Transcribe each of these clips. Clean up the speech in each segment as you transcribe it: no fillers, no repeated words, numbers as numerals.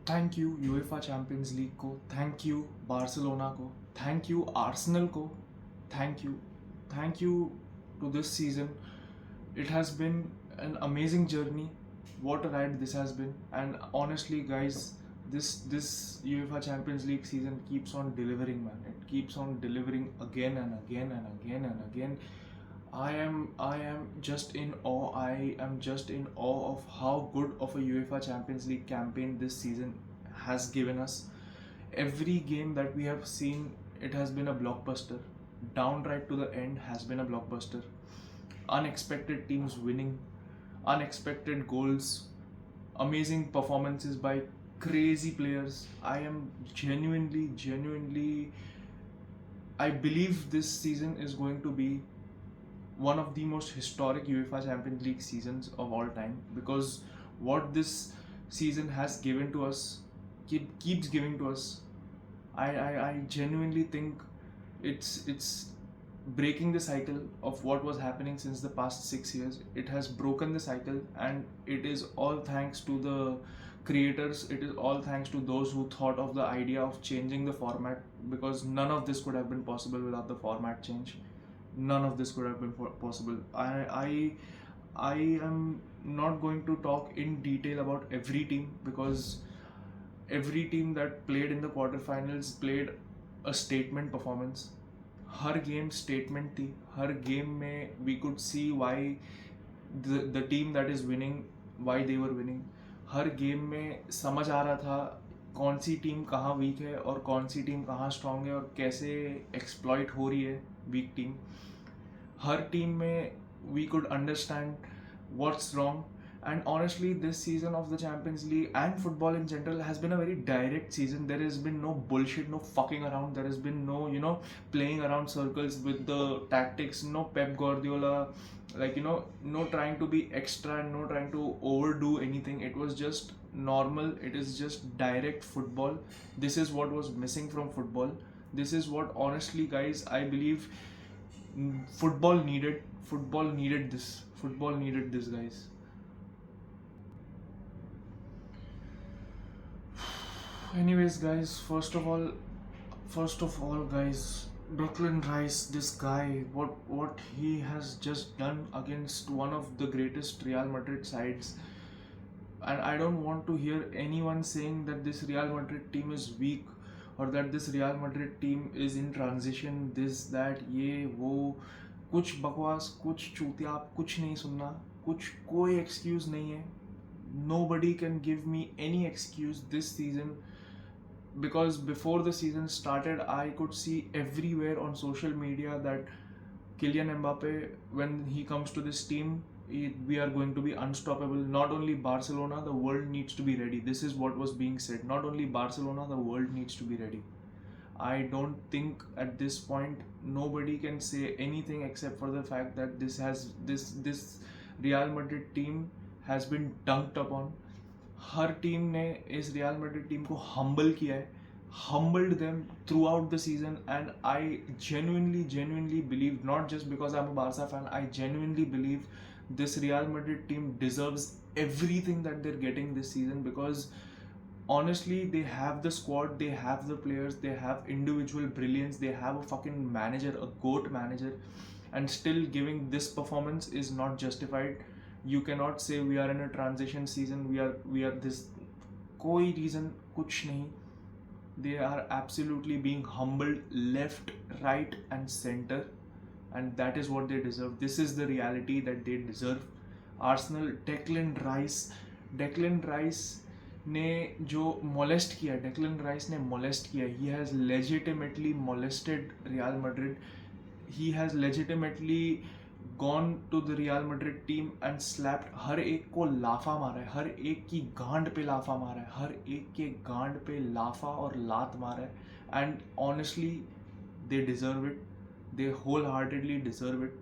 Thank you UEFA Champions League को, thank you Barcelona को, thank you Arsenal को, thank you to this season. It has been an amazing journey. What a ride this has been. And honestly, guys, this UEFA Champions League season keeps on delivering, man. It keeps on delivering again and again and again and again. I am just in awe. I am just in awe of how good of a UEFA Champions League campaign this season has given us. Every game that we have seen, it has been a blockbuster. Downright to the end has been a blockbuster. Unexpected teams winning, unexpected goals, amazing performances by crazy players. I am genuinely, I believe this season is going to be one of the most historic UEFA Champions League seasons of all time, because what this season has given to us, keeps giving to us. I genuinely think it's breaking the cycle of what was happening since the past 6 years. It has broken the cycle, and it is all thanks to the creators. It is all thanks to those who thought of the idea of changing the format, because none of this could have been possible without the format change. None of this could have been possible. I am not going to talk in detail about every team, because every team that played in the quarterfinals played a statement performance. हर game statement थी. हर game में we could see why the team that is winning, why they were winning. हर game में समझ आ रहा था कौन सी टीम कहाँ वीक है और कौन सी टीम कहाँ स्ट्रांग है और कैसे एक्सप्लॉइट हो रही है वीक टीम. हर टीम में we could understand what's wrong. And honestly, this season of the Champions League and football in general has been a very direct season. There has been no bullshit, no fucking around. There has been no, playing around circles with the tactics. No Pep Guardiola, no trying to be extra and no trying to overdo anything. It was just normal. It is just direct football. This is what was missing from football. This is what, honestly, guys, I believe football needed. Football needed this. Football needed this, guys. Anyways, guys, first of all, guys, Declan Rice, this guy, what he has just done against one of the greatest Real Madrid sides. And I don't want to hear anyone saying that this Real Madrid team is weak, or that this Real Madrid team is in transition, this, that, ये वो. कुछ बकवास, कुछ चूतिया, कुछ नहीं सुनना. कुछ कोई excuse नहीं है. Nobody can give me any excuse this season, because before the season started, I could see everywhere on social media that Kylian Mbappe, when he comes to this team, we are going to be unstoppable. Not only Barcelona, the world needs to be ready. This is what was being said. Not only Barcelona, the world needs to be ready. I don't think at this point nobody can say anything except for the fact that this Real Madrid team has been dunked upon. Her team ने इस real Madrid team को humble किया है, humbled them throughout the season. And I genuinely believe, not just because I'm a Barca fan, I genuinely believe this Real Madrid team deserves everything that they're getting this season, because honestly, they have the squad, they have the players, they have individual brilliance, they have a fucking manager, a GOAT manager, and still giving this performance is not justified. You cannot say we are in a transition season, we are this. कोई reason कुछ नहीं. They are absolutely being humbled left, right and center, and that is what they deserve. This is the reality that they deserve. Arsenal, Declan Rice ने जो molest किया, Declan Rice ने molest किया. He has legitimately molested Real Madrid. He has legitimately gone to the Real Madrid team and slapped. हर एक को लाफा मारा है, हर एक की गांड पे लाफा मारा है, हर एक के गांड पे लाफा और लात मारा है. And honestly, they deserve it. They wholeheartedly deserve it,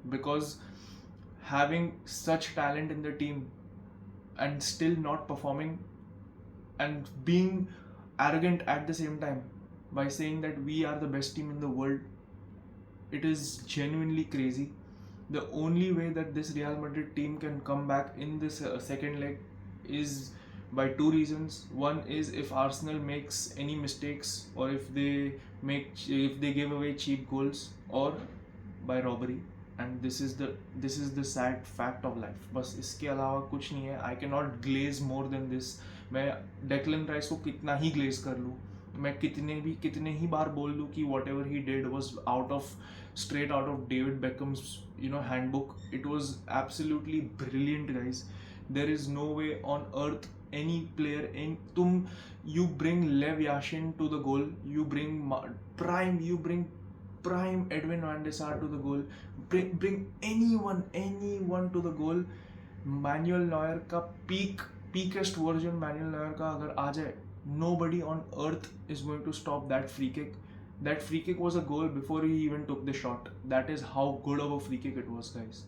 because having such talent in the team and still not performing and being arrogant at the same time by saying that we are the best team in the world, it is genuinely crazy. The only way that this Real Madrid team can come back in this second leg is by two reasons. One is if Arsenal makes any mistakes, or if they give away cheap goals, or by robbery. And this is the sad fact of life. बस इसके अलावा कुछ नहीं है. I cannot glaze more than this. मैं Declan rice को कितना ही glaze कर लूँ, मैं कितने ही बार बोल दूँ कि whatever he did was straight out of David Beckham's handbook. It was absolutely brilliant, guys. There is no way on earth any player you bring Lev Yashin to the goal, you bring prime Edwin van der Sar to the goal, bring anyone to the goal. Manuel Neuer का peakest version Manuel Neuer का अगर आ जाए, nobody on earth is going to stop that free kick. That free kick was a goal before he even took the shot. That is how good of a free kick it was, guys.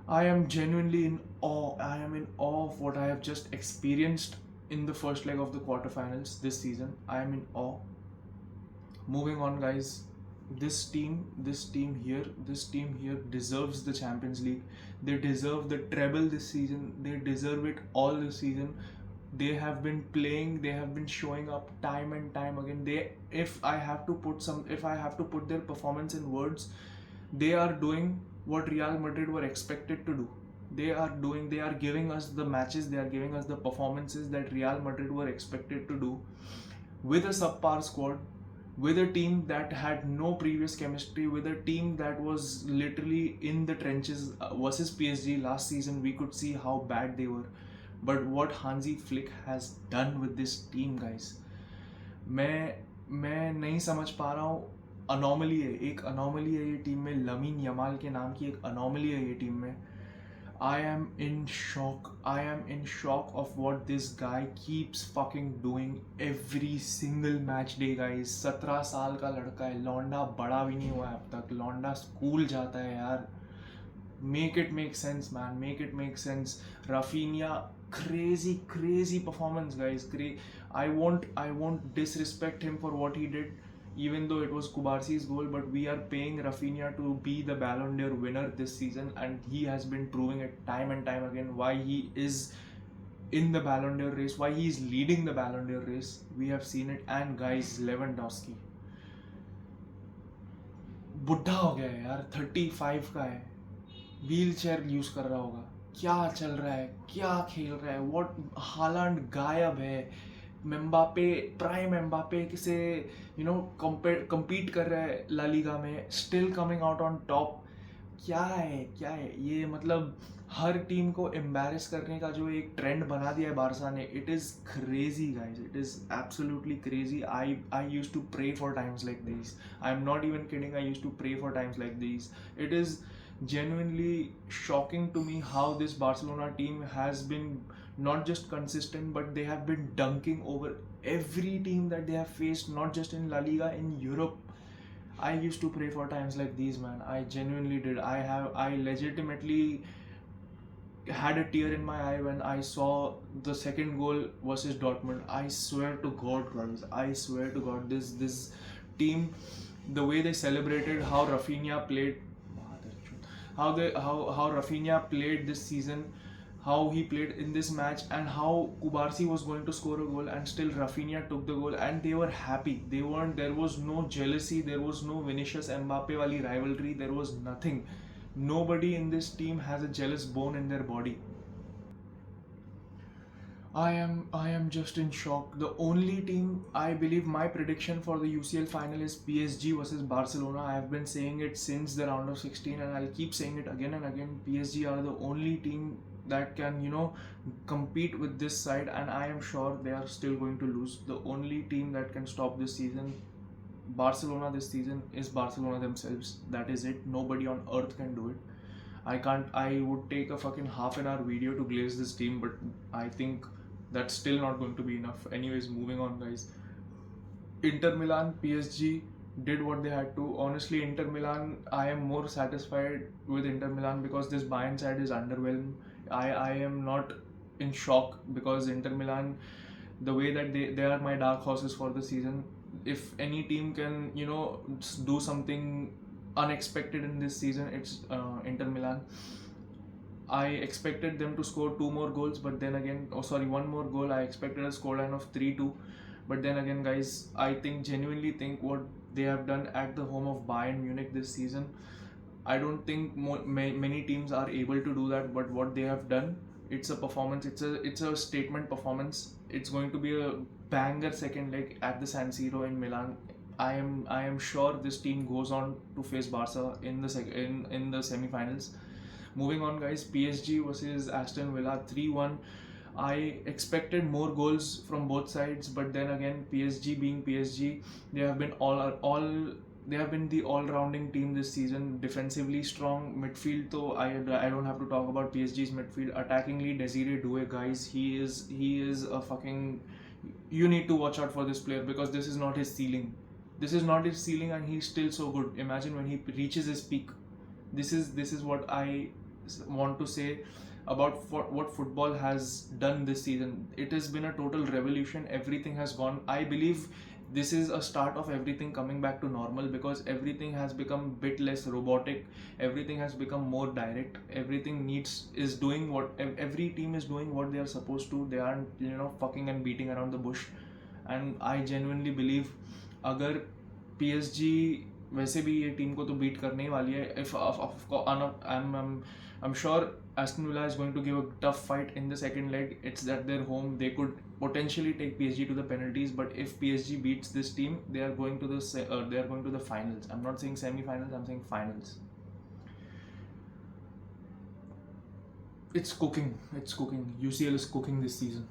I am genuinely in awe. I am in awe of what I have just experienced in the first leg of the quarterfinals this season. I am in awe. Moving on, guys. This team here deserves the Champions League. They deserve the treble this season. They deserve it all this season. They have been playing, they have been showing up time and time again. If I have to put their performance in words, they are doing what Real Madrid were expected to do. They are giving us the matches, they are giving us the performances that Real Madrid were expected to do, with a subpar squad, with a team that had no previous chemistry, with a team that was literally in the trenches. Versus PSG last season, we could see how bad they were. But what Hansi Flick has done with this team, guys, मैं नहीं समझ पा रहा हूँ. Anomaly है, एक anomaly है ये टीम में. लमीन यमाल के नाम की एक अनोमली है ये टीम में. I am in shock of what this guy keeps fucking doing every single match day, guys. 17 साल का लड़का है, लौंडा बड़ा भी नहीं हुआ है अब तक, लौंडा स्कूल जाता है यार. Make it make sense, man. Make it make sense. Rafinha, crazy performance, guys. I won't disrespect him for what he did, even though it was Kubarsi's goal. But we are paying Rafinha to be the Ballon d'Or winner this season, and he has been proving it time and time again why he is in the Ballon d'Or race, why he is leading the Ballon d'Or race. We have seen it. And guys, Lewandowski बुढ़ा हो गया है यार, 35 का है, wheel chair use कर रहा होगा. क्या चल रहा है, क्या खेल रहा है. व्हाट, हालैंड गायब है. प्राइम एम्बापे से compete कर रहा है ला लीगा में, still coming out on top. क्या है ये, मतलब हर टीम को एम्बैरेस करने का जो एक ट्रेंड बना दिया है बारसा ने. It is crazy, guys. It is absolutely crazy. I use to pray for times like this. I am not even kidding. I use to pray for times like this. It is genuinely shocking to me how this Barcelona team has been not just consistent, but they have been dunking over every team that they have faced, not just in La Liga, in Europe. I used to pray for times like these, man. I genuinely did. I legitimately had a tear in my eye when I saw the second goal versus Dortmund. I swear to God, guys. I swear to God, this team, the way they celebrated, how Rafinha played, how Rafinha played this season, how he played in this match, and how Kubarsi was going to score a goal and still Rafinha took the goal, and they were happy. There was no jealousy, there was no Vinicius Mbappe wali rivalry, there was nothing. Nobody in this team has a jealous bone in their body. I am just in shock. The only team, I believe, my prediction for the UCL final is PSG versus Barcelona. I have been saying it since the round of 16, and I'll keep saying it again and again. PSG are the only team that can, compete with this side, and I am sure they are still going to lose. The only team that can stop this season, Barcelona this season, is Barcelona themselves. That is it. Nobody on earth can do it. I would take a fucking half an hour video to glaze this team, but I think that's still not going to be enough. Anyways, moving on, guys. Inter Milan, PSG did what they had to. Honestly, Inter Milan, I am more satisfied with Inter Milan because this Bayern side is underwhelmed. I am not in shock because Inter Milan, the way that they are my dark horses for the season. If any team can, do something unexpected in this season, it's Inter Milan. I expected them to score two more goals, but then again, oh sorry, one more goal. I expected a scoreline of 3-2, but then again, guys, I genuinely think what they have done at the home of Bayern Munich this season. I don't think many teams are able to do that, but what they have done, it's a performance. It's a statement performance. It's going to be a banger second leg at the San Siro in Milan. I am sure this team goes on to face Barca in the in the semi-finals. Moving on, guys, PSG versus Aston Villa 3-1. I expected more goals from both sides, but then again, PSG being PSG, they have been all they have been the all-rounding team this season. Defensively strong, midfield. So I don't have to talk about PSG's midfield. Attackingly, Desiree Doué, guys, he is a fucking. You need to watch out for this player because this is not his ceiling. This is not his ceiling, and he's still so good. Imagine when he reaches his peak. This is what I want to say about what football has done this season. It has been a total revolution. Everything has gone. I believe this is a start of everything coming back to normal because everything has become a bit less robotic. Everything has become more direct. Everything is doing what every team is doing what they are supposed to. They aren't fucking and beating around the bush. And I genuinely believe अगर PSG वैसे भी ये team को तो beat करने ही वाली है. If I'm sure Aston Villa is going to give a tough fight in the second leg. It's at their home. They could potentially take PSG to the penalties, but if PSG beats this team, they are going to the finals. I'm not saying semi-finals. I'm saying finals. It's cooking. UCL is cooking this season.